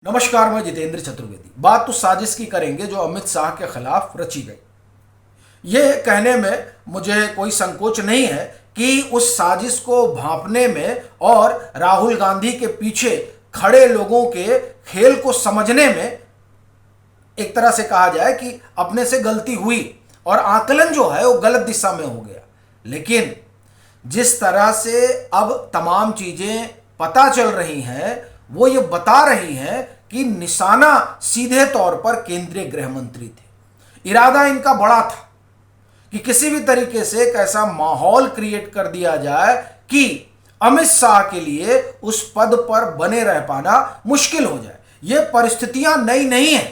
नमस्कार, मैं जितेंद्र चतुर्वेदी। बात तो साजिश की करेंगे जो अमित शाह के खिलाफ रची गई। ये कहने में मुझे कोई संकोच नहीं है कि उस साजिश को भांपने में और राहुल गांधी के पीछे खड़े लोगों के खेल को समझने में एक तरह से कहा जाए कि अपने से गलती हुई और आकलन जो है वो गलत दिशा में हो गया। लेकिन जिस तरह से अब तमाम चीजें पता चल रही हैं वो ये बता रही हैं कि निशाना सीधे तौर पर केंद्रीय गृह मंत्री थे। इरादा इनका बड़ा था कि किसी भी तरीके से एक ऐसा माहौल क्रिएट कर दिया जाए कि अमित शाह के लिए उस पद पर बने रह पाना मुश्किल हो जाए। ये परिस्थितियां नई नहीं है,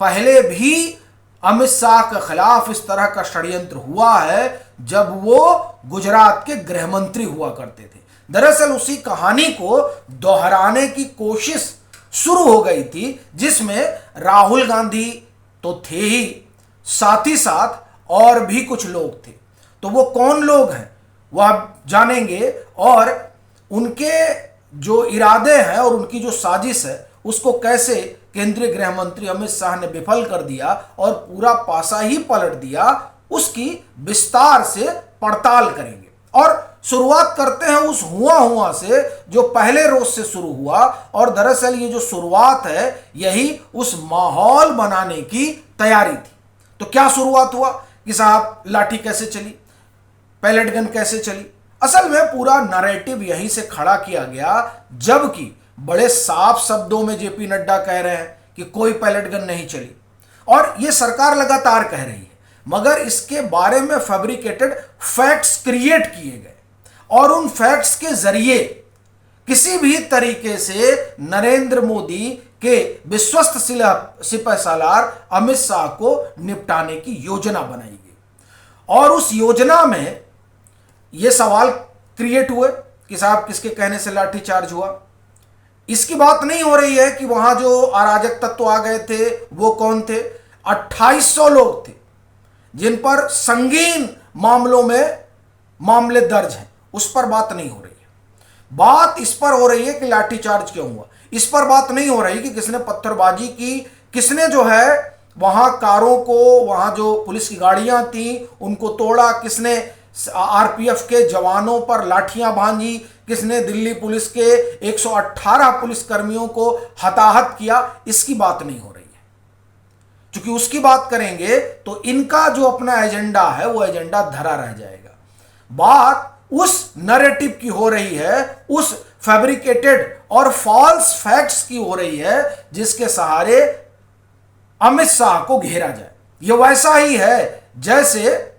पहले भी अमित शाह के खिलाफ इस तरह का षड्यंत्र हुआ है जब वो गुजरात के गृह मंत्री हुआ करते थे। दरअसल उसी कहानी को दोहराने की कोशिश शुरू हो गई थी जिसमें राहुल गांधी तो थे ही, साथ ही साथ और भी कुछ लोग थे। तो वो कौन लोग हैं वह आप जानेंगे और उनके जो इरादे हैं और उनकी जो साजिश है उसको कैसे केंद्रीय गृह मंत्री अमित शाह ने विफल कर दिया और पूरा पासा ही पलट दिया, उसकी विस्तार से पड़ताल करेंगे। और शुरुआत करते हैं उस हुआ से जो पहले रोज से शुरू हुआ। और दरअसल ये जो शुरुआत है यही उस माहौल बनाने की तैयारी थी। तो क्या शुरुआत हुआ कि साहब लाठी कैसे चली, पैलेट गन कैसे चली। असल में पूरा नैरेटिव यहीं से खड़ा किया गया, जबकि बड़े साफ शब्दों में जेपी नड्डा कह रहे हैं कि कोई पैलेट गन नहीं चली और ये सरकार लगातार कह रही है, मगर इसके बारे में फैब्रिकेटेड फैक्ट्स क्रिएट किए गए और उन फैक्ट्स के जरिए किसी भी तरीके से नरेंद्र मोदी के विश्वस्त सिपहसालार अमित शाह को निपटाने की योजना बनाई गई। और उस योजना में यह सवाल क्रिएट हुए कि साहब किसके कहने से लाठीचार्ज हुआ। इसकी बात नहीं हो रही है कि वहां जो अराजक तत्व आ गए थे वो कौन थे। 2800 लोग थे जिन पर संगीन मामलों में मामले दर्ज हैं, उस पर बात नहीं हो रही है। बात इस पर हो रही है कि लाठीचार्ज क्यों हुआ। इस पर बात नहीं हो रही कि किसने पत्थरबाजी की, किसने जो है वहां कारों को, वहां जो पुलिस की गाड़ियां थी उनको तोड़ा, किसने आरपीएफ के जवानों पर लाठियां भांजी, किसने दिल्ली पुलिस के 118 पुलिस कर्मियों को हताहत किया। इसकी बात नहीं हो रही है। क्योंकि उसकी बात करेंगे तो इनका जो अपना एजेंडा है वो एजेंडा धरा रह जाएगा। बात उस नैरेटिव की हो रही है, उस फैब्रिकेटेड और फॉल्स फैक्ट्स की हो रही है जिसके सहारे अमित शाह को घेरा जाए। यह वैसा ही है जैसे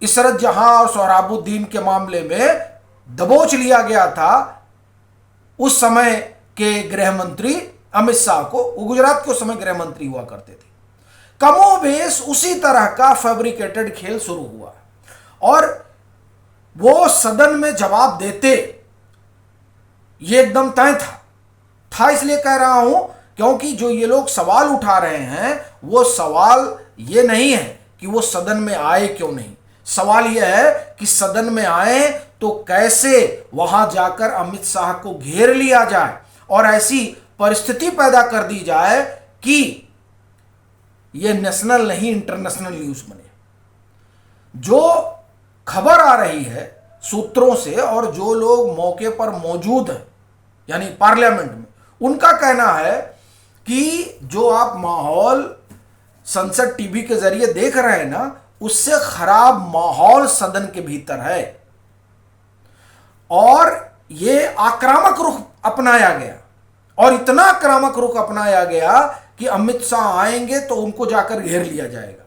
इशरत जहां और सोहराबुद्दीन के मामले में दबोच लिया गया था उस समय के गृह मंत्री अमित शाह को। वो गुजरात के उस समय गृह मंत्री हुआ करते थे। कमोबेश उसी तरह का फैब्रिकेटेड खेल शुरू हुआ और वो सदन में जवाब देते, ये एकदम तय था। इसलिए कह रहा हूं क्योंकि जो ये लोग सवाल उठा रहे हैं वो सवाल ये नहीं है कि वो सदन में आए क्यों नहीं। सवाल यह है कि सदन में आए तो कैसे वहां जाकर अमित शाह को घेर लिया जाए और ऐसी परिस्थिति पैदा कर दी जाए कि यह नेशनल नहीं इंटरनेशनल न्यूज बने। जो खबर आ रही है सूत्रों से और जो लोग मौके पर मौजूद हैं यानी पार्लियामेंट में, उनका कहना है कि जो आप माहौल संसद टीवी के जरिए देख रहे हैं ना, उससे खराब माहौल सदन के भीतर है और यह आक्रामक रुख अपनाया गया। और इतना आक्रामक रुख अपनाया गया कि अमित शाह आएंगे तो उनको जाकर घेर लिया जाएगा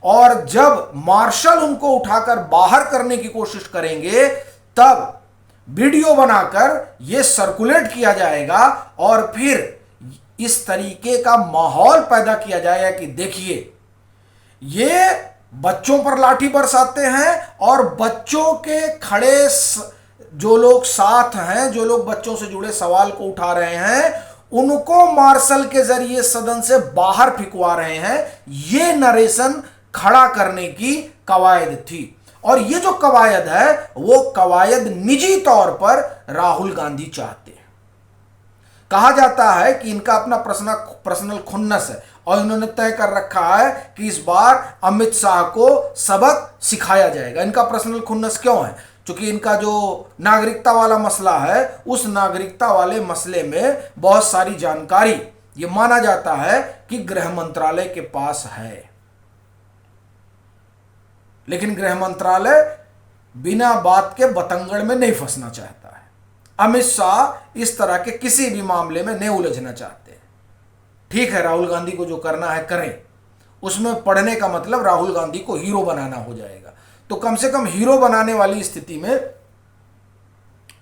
और जब मार्शल उनको उठाकर बाहर करने की कोशिश करेंगे तब वीडियो बनाकर यह सर्कुलेट किया जाएगा और फिर इस तरीके का माहौल पैदा किया जाएगा कि देखिए ये बच्चों पर लाठी बरसाते हैं और बच्चों के खड़े जो लोग साथ हैं, जो लोग बच्चों से जुड़े सवाल को उठा रहे हैं, उनको मार्शल के जरिए सदन से बाहर फिकवा रहे हैं। यह नरेशन खड़ा करने की कवायद थी और यह जो कवायद है वो कवायद निजी तौर पर राहुल गांधी चाहते हैं कहा जाता है कि इनका अपना पर्सनल खुन्नस है और इन्होंने तय कर रखा है कि इस बार अमित शाह को सबक सिखाया जाएगा। इनका पर्सनल खुन्नस क्यों है? क्योंकि इनका जो नागरिकता वाला मसला है, उस नागरिकता वाले मसले में बहुत सारी जानकारी ये माना जाता है कि गृह मंत्रालय के पास है, लेकिन गृह मंत्रालय बिना बात के बतंगड़ में नहीं फंसना चाहता है। अमित शाह इस तरह के किसी भी मामले में नहीं उलझना चाहते। ठीक है, राहुल गांधी को जो करना है करें, उसमें पढ़ने का मतलब राहुल गांधी को हीरो बनाना हो जाएगा। तो कम से कम हीरो बनाने वाली स्थिति में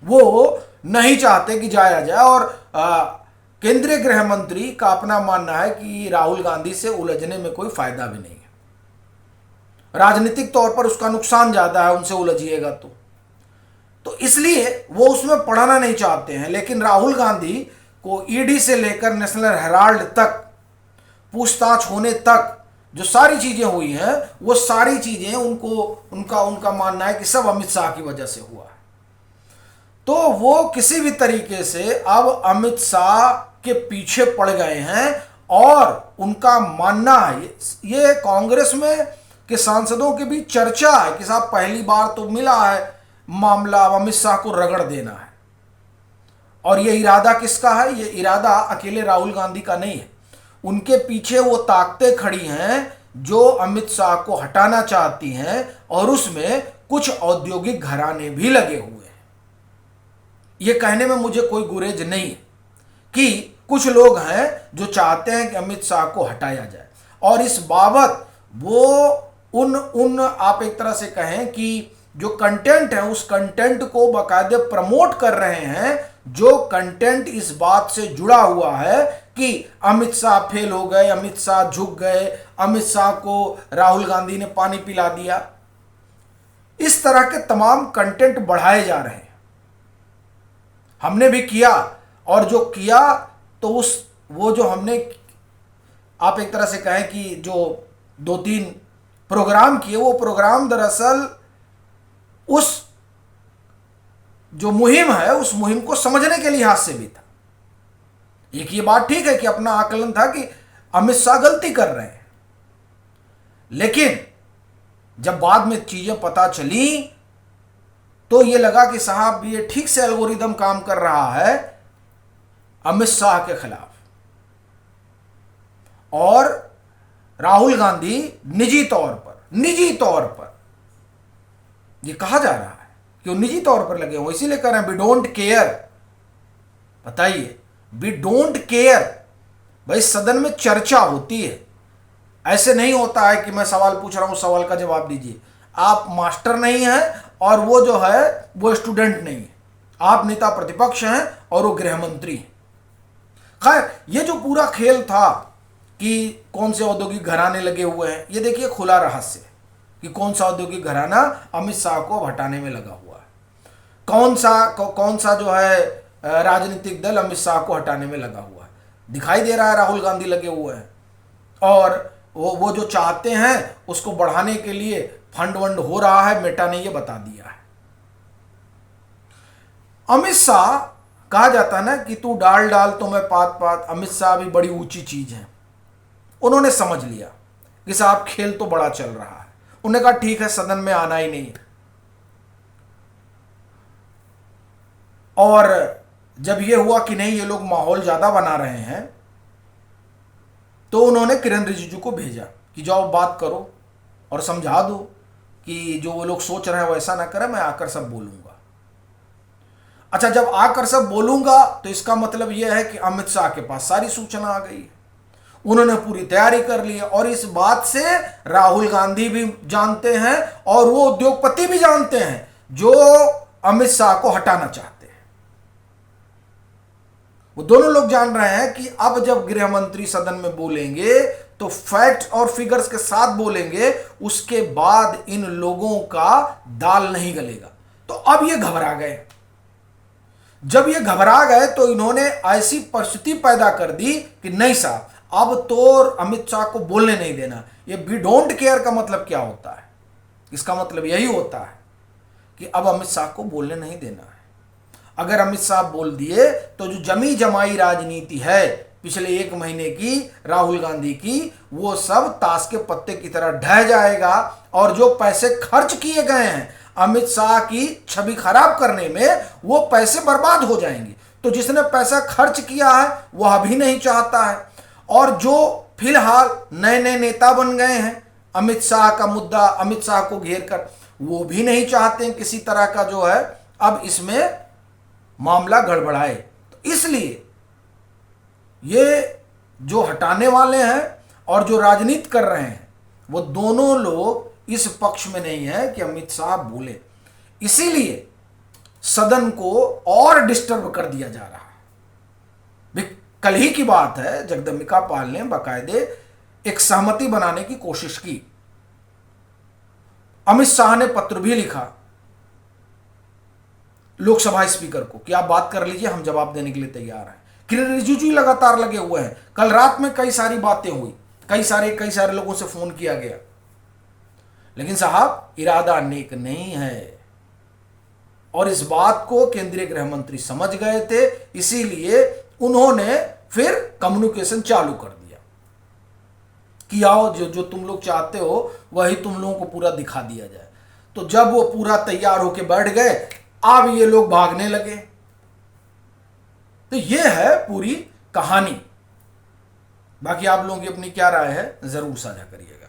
वो नहीं चाहते कि जाया जाए। और केंद्रीय गृह मंत्री का अपना मानना है कि राहुल गांधी से उलझने में कोई फायदा भी नहीं है, राजनीतिक तौर पर उसका नुकसान ज्यादा है उनसे उलझिएगा तो इसलिए वो उसमें पढ़ना नहीं चाहते हैं। लेकिन राहुल गांधी को ईडी से लेकर नेशनल हेराल्ड तक पूछताछ होने तक जो सारी चीजें हुई हैं, वो सारी चीजें उनका मानना है कि सब अमित शाह की वजह से हुआ है। तो वो किसी भी तरीके से अब अमित शाह के पीछे पड़ गए हैं और उनका मानना है, ये कांग्रेस में के सांसदों के बीच चर्चा है कि साहब पहली बार तो मिला है मामला अमित शाह को रगड़ देना है। और ये इरादा किसका है? ये इरादा अकेले राहुल गांधी का नहीं है, उनके पीछे वो ताकतें खड़ी हैं जो अमित शाह को हटाना चाहती हैं और उसमें कुछ औद्योगिक घराने भी लगे हुए हैं। ये कहने में मुझे कोई गुरेज नहीं है कि कुछ लोग हैं जो चाहते हैं कि अमित शाह को हटाया जाए, और इस बाबत वो उन आप एक तरह से कहें कि जो कंटेंट है उस कंटेंट को बाकायदे प्रमोट कर रहे हैं, जो कंटेंट इस बात से जुड़ा हुआ है कि अमित शाह फेल हो गए, अमित शाह झुक गए, अमित शाह को राहुल गांधी ने पानी पिला दिया। इस तरह के तमाम कंटेंट बढ़ाए जा रहे हैं। हमने भी किया, और जो किया तो वो जो हमने आप एक तरह से कहें कि जो 2-3 प्रोग्राम किए, वो प्रोग्राम दरअसल उस जो मुहिम है उस मुहिम को समझने के लिहाज से भी था। एक ये बात ठीक है कि अपना आकलन था कि अमित शाह गलती कर रहे हैं, लेकिन जब बाद में चीजें पता चली तो ये लगा कि साहब ये ठीक से एल्गोरिदम काम कर रहा है अमित शाह के खिलाफ। और राहुल गांधी निजी तौर पर ये कहा जा रहा है कि वो निजी तौर पर लगे हुए, इसीलिए कह रहे हैं वी डोंट केयर। बताइए, वी डोंट केयर। भाई सदन में चर्चा होती है, ऐसे नहीं होता है कि मैं सवाल पूछ रहा हूं, सवाल का जवाब दीजिए। आप मास्टर नहीं हैं और वो जो है वो स्टूडेंट नहीं है, आप नेता प्रतिपक्ष हैं और वो गृह मंत्री हैं। खैर, ये जो पूरा खेल था कि कौन से औद्योगिक घराने लगे हुए हैं, ये देखिए खुला रहस्य है कि कौन सा औद्योगिक घराना अमित शाह को हटाने में लगा हुआ है, कौन सा जो है राजनीतिक दल अमित शाह को हटाने में लगा हुआ है। दिखाई दे रहा है राहुल गांधी लगे हुए हैं, और वो जो चाहते हैं उसको बढ़ाने के लिए फंड वंड हो रहा है, मेटा ने ये बता दिया है। अमित शाह कहा जाता है ना कि तू डाल डाल तो मैं पात पात। अमित शाह भी बड़ी ऊंची चीज है, उन्होंने समझ लिया कि साहब खेल तो बड़ा चल रहा है। उन्होंने कहा ठीक है, सदन में आना ही नहीं है। और जब ये हुआ कि नहीं, ये लोग माहौल ज्यादा बना रहे हैं, तो उन्होंने किरण रिजिजू को भेजा कि जाओ बात करो और समझा दो कि जो वो लोग सोच रहे हैं वैसा ना करें, मैं आकर सब बोलूंगा। अच्छा, जब आकर सब बोलूंगा तो इसका मतलब यह है कि अमित शाह के पास सारी सूचना आ गई है, उन्होंने पूरी तैयारी कर ली है। और इस बात से राहुल गांधी भी जानते हैं और वो उद्योगपति भी जानते हैं जो अमित शाह को हटाना चाहते हैं। वो दोनों लोग जान रहे हैं कि अब जब गृह मंत्री सदन में बोलेंगे तो फैक्ट और फिगर्स के साथ बोलेंगे, उसके बाद इन लोगों का दाल नहीं गलेगा। तो अब ये घबरा गए। जब ये घबरा गए तो इन्होंने ऐसी परिस्थिति पैदा कर दी कि नहीं साहब, अब तो अमित शाह को बोलने नहीं देना। ये वी डोंट केयर का मतलब क्या होता है? इसका मतलब यही होता है कि अब अमित शाह को बोलने नहीं देना है। अगर अमित शाह बोल दिए तो जो जमी जमाई राजनीति है पिछले 1 महीने की राहुल गांधी की, वो सब ताश के पत्ते की तरह ढह जाएगा। और जो पैसे खर्च किए गए हैं अमित शाह की छवि खराब करने में, वो पैसे बर्बाद हो जाएंगे। तो जिसने पैसा खर्च किया है वह अभी नहीं चाहता है, और जो फिलहाल नए नए नेता बन गए हैं अमित शाह का मुद्दा, अमित शाह को घेर कर, वो भी नहीं चाहते हैं किसी तरह का जो है अब इसमें मामला गड़बड़ाए। तो इसलिए ये जो हटाने वाले हैं और जो राजनीति कर रहे हैं वो दोनों लोग इस पक्ष में नहीं है कि अमित शाह बोले। इसीलिए सदन को और डिस्टर्ब कर दिया जा रहा है। कल ही की बात है, जगदम्बिका पाल ने बाकायदे एक सहमति बनाने की कोशिश की। अमित शाह ने पत्र भी लिखा लोकसभा स्पीकर को कि आप बात कर लीजिए, हम जवाब देने के लिए तैयार हैं। किरण रिजिजू लगातार लगे हुए हैं। कल रात में कई सारी बातें हुई, कई सारे लोगों से फोन किया गया, लेकिन साहब इरादा नेक नहीं है। और इस बात को केंद्रीय गृह मंत्री समझ गए थे, इसीलिए उन्होंने फिर कम्युनिकेशन चालू कर दिया कि आओ जो तुम लोग चाहते हो वही तुम लोगों को पूरा दिखा दिया जाए। तो जब वो पूरा तैयार होके बैठ गए, अब ये लोग भागने लगे। तो ये है पूरी कहानी। बाकी आप लोगों की अपनी क्या राय है जरूर साझा करिएगा।